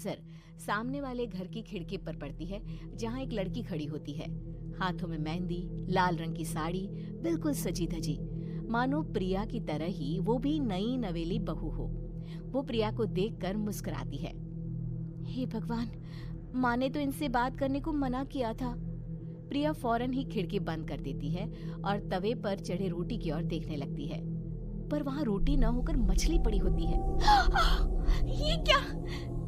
नजर सामने वाले घर की खिड़की पर पड़ती है, जहाँ एक लड़की खड़ी होती है, हाथों में मेहंदी, लाल रंग की साड़ी, बिल्कुल सजी धजी, मानो प्रिया की तरह ही वो भी नई नवेली बहू हो। वो प्रिया को देखकर मुस्कुराती है। हे भगवान, माँ ने तो इनसे बात करने को मना किया था। प्रिया फौरन ही खिड़की बंद कर देती है और तवे पर चढ़े रोटी की ओर देखने लगती है, पर वहाँ रोटी न होकर मछली पड़ी होती है। ये क्या?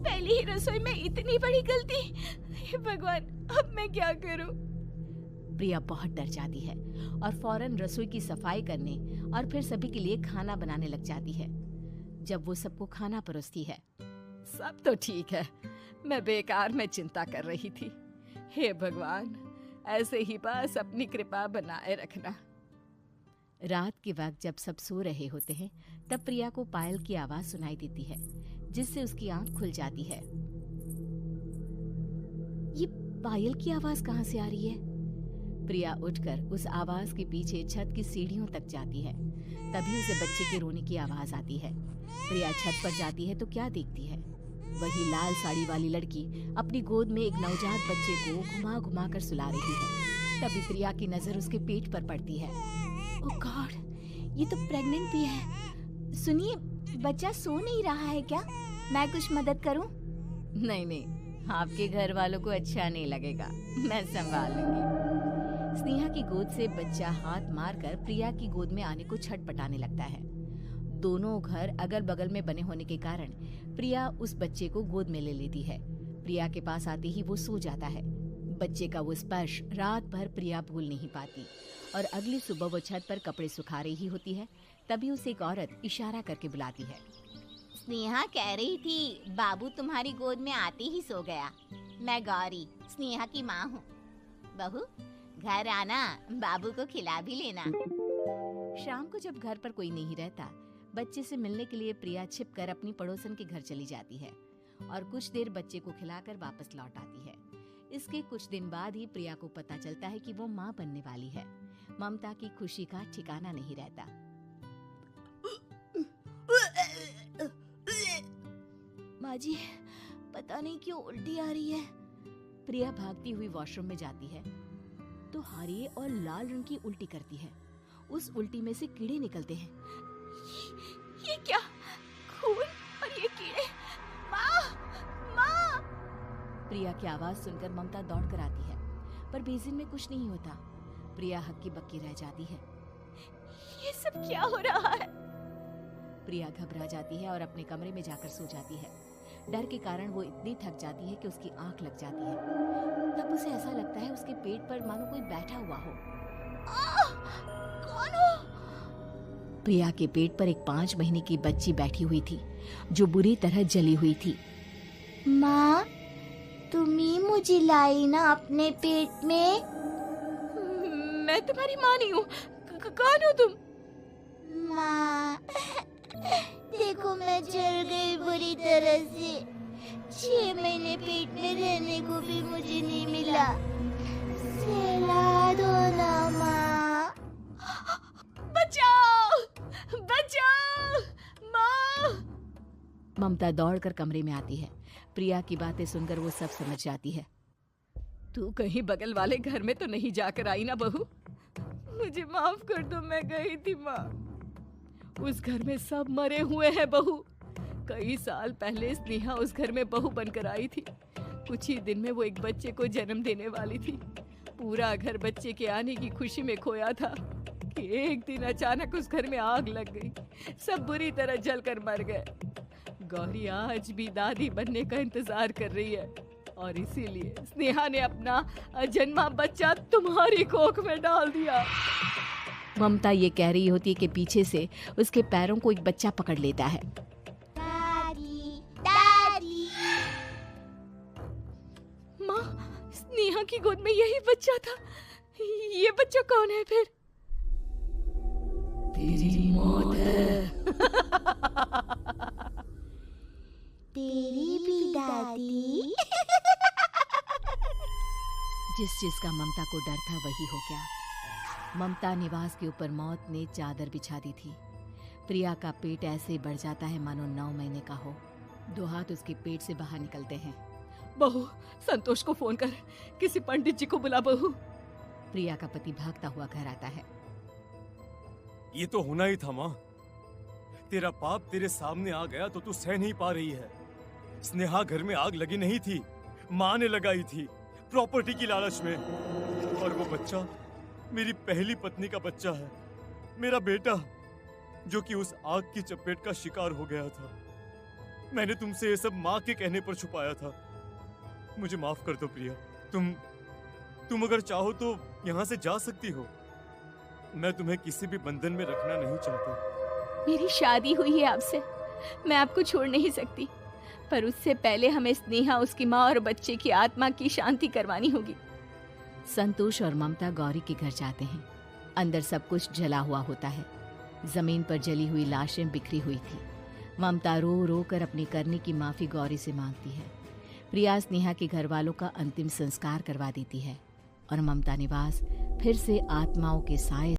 पहली ही रसोई में इतनी बड़ी गलती! हे भगवान, अब मैं क्या करूं? प्रिया बहुत डर जाती है और फौरन रसोई की सफाई करने और फिर सभी के लिए खाना बनाने लग जाती है। जब वो सबको खाना परोसती है, सब तो ठीक है, मैं बेकार में चिंता कर रही थी। हे भगवान, ऐसे ही बस अपनी कृपा बनाए रखना। रात के वक्त जब सब सो रहे होते हैं, तब प्रिया को पायल की आवाज सुनाई देती है, जिससे उसकी आंख खुल जाती है। ये पायल की आवाज कहाँ से आ रही है? प्रिया उठकर उस आवाज के पीछे छत की सीढ़ियों तक जाती है। तभी उसे बच्चे के रोने की आवाज आती है। प्रिया छत पर जाती है तो क्या देखती है? वही लाल साड़ी वाली लड़की अपनी गोद में एक नवजात बच्चे को घुमा घुमा कर सुला रही है। तभी प्रिया की नजर उसके पेट पर पड़ती है। ओह गॉड, ये तो प्रेग्नेंट भी है। सुनिए, बच्चा सो नहीं रहा है क्या? मैं कुछ मदद करूं? नहीं, आपके घर वालों को अच्छा नहीं लगेगा, मैं संभाल लूंगी। स्नेहा की गोद से बच्चा हाथ मारकर प्रिया की गोद में आने को छटपटाने लगता है। दोनों घर अगल बगल में बने होने के कारण प्रिया उस बच्चे को गोद में ले लेती है। प्रिया के पास आते ही वो सो जाता है। बच्चे का वो स्पर्श रात भर प्रिया भूल नहीं पाती और अगली सुबह वो छत पर कपड़े सुखा रही होती है। तभी उसे एक औरत इशारा करके बुलाती है। स्नेहा कह रही थी बाबू तुम्हारी गोद में आते ही सो गया। मैं गौरी, स्नेहा की माँ हूँ। बहू, घर आना, बाबू को खिला भी लेना। शाम को जब घर पर कोई नहीं रहता, बच्चे से मिलने के लिए प्रिया छिपकर अपनी पड़ोसन के घर चली जाती है और कुछ देर बच्चे को खिलाकर वापस लौट आती है। इसके कुछ दिन बाद ही प्रिया को पता चलता है कि वो माँ बनने वाली है। ममता की खुशी का ठिकाना नहीं रहता। माँ जी, पता नहीं क्यों उल्टी आ रही है। प्रिया भागती हुई वॉशरूम में जाती है तो हरे और लाल रंग की उल्टी करती है। उस उल्टी में से कीड़े निकलते हैं। ये क्या? खून और ये कीड़े! माँ! माँ! प्रिया की आवाज सुनकर ममता दौड़ कर आती है, पर बेसिन में कुछ नहीं होता। प्रिया हक्की बक्की रह जाती है। ये सब क्या हो रहा है? प्रिया घबरा जाती है और अपने कमरे में जाकर सो जाती है। डर के कारण वो इतनी थक जाती है कि उसकी आंख लग जाती है। तब उसे ऐसा लगता है उसके पेट पर मानो कोई बैठा हुआ हो। कौन हो? प्रिया के पेट पर एक 5 महीने की बच्ची बैठी हुई थी, जो बुरी तरह जली हुई थी। माँ, तुम ही मुझे लाई ना अपने पेट में? मैं तुम्हारी माँ नहीं हूँ। कौन हो तुम? माँ, देखो मैं जल गई बुरी तरह से। 6 महीने पेट में रहने को भी मुझे नहीं मिला। सहला दो ना माँ। बचाओ! बचाओ! माँ! ममता दौड़कर कमरे में आती है। प्रिया की बातें सुनकर वो सब समझ जाती है। तू कहीं बगल वाले घर में तो नहीं जाकर आई ना बहू? मुझे माफ कर दो, मैं गई थी माँ। उस घर में सब मरे हुए हैं बहू। कई साल पहले स्नेहा उस घर में बहू बनकर आई थी। कुछ ही दिन में वो एक बच्चे को जन्म देने वाली थी। पूरा घर बच्चे के आने की खुशी में खोया था कि एक दिन अचानक उस घर में आग लग गई। सब बुरी तरह जलकर मर गए। गौरी आज भी दादी बनने का इंतजार कर रही है और इसीलिए स्नेहा ने अपना अजन्मा बच्चा तुम्हारी कोख में डाल दिया। ममता ये कह रही होती है कि पीछे से उसके पैरों को एक बच्चा पकड़ लेता है। दादी, दादी। माँ, स्नेहा की गोद में यही बच्चा था। ये बच्चा कौन है फिर? तेरी मौत है। तेरी भी दादी। जिस चीज का ममता को डर था वही हो गया। ममता निवास के ऊपर मौत ने चादर बिछा दी थी। प्रिया का पेट ऐसे बढ़ जाता है मानो 9 महीने का हो। दो हाथ उसके पेट से बाहर निकलते हैं। बहू, संतोष को फोन कर, किसी पंडित जी को बुला बहू। प्रिया का पति भागता हुआ घर आता है। ये तो होना ही था माँ। तेरा पाप तेरे सामने आ गया तो तू सह नहीं पा रही है। स्नेहा घर में आग लगी नहीं थी, माँ ने लगाई थी, प्रॉपर्टी की लालच में। और वो बच्चा मेरी पहली पत्नी का बच्चा है, मेरा बेटा, जो कि उस आग की चपेट का शिकार हो गया था। मैंने तुमसे ये सब माँ के कहने पर छुपाया था। मुझे माफ कर दो प्रिया। तुम अगर चाहो तो यहाँ से जा सकती हो। मैं तुम्हें किसी भी बंधन में रखना नहीं चाहता। मेरी शादी हुई है आपसे, मैं आपको छोड़ नहीं सकती, पर उससे पहले हमें स्नेहा, उसकी माँ और बच्चे की आत्मा की शांति करवानी होगी। संतोष और ममता गौरी के घर जाते हैं। अंदर सब कुछ जला हुआ होता है। जमीन पर जली हुई लाशें बिखरी हुई थी। ममता रो रो कर अपनी करने की माफी गौरी से मांगती है। प्रिया स्नेहा के घर वालों का अंतिम संस्कार करवा देती है और ममता निवास फिर से आत्माओं के साए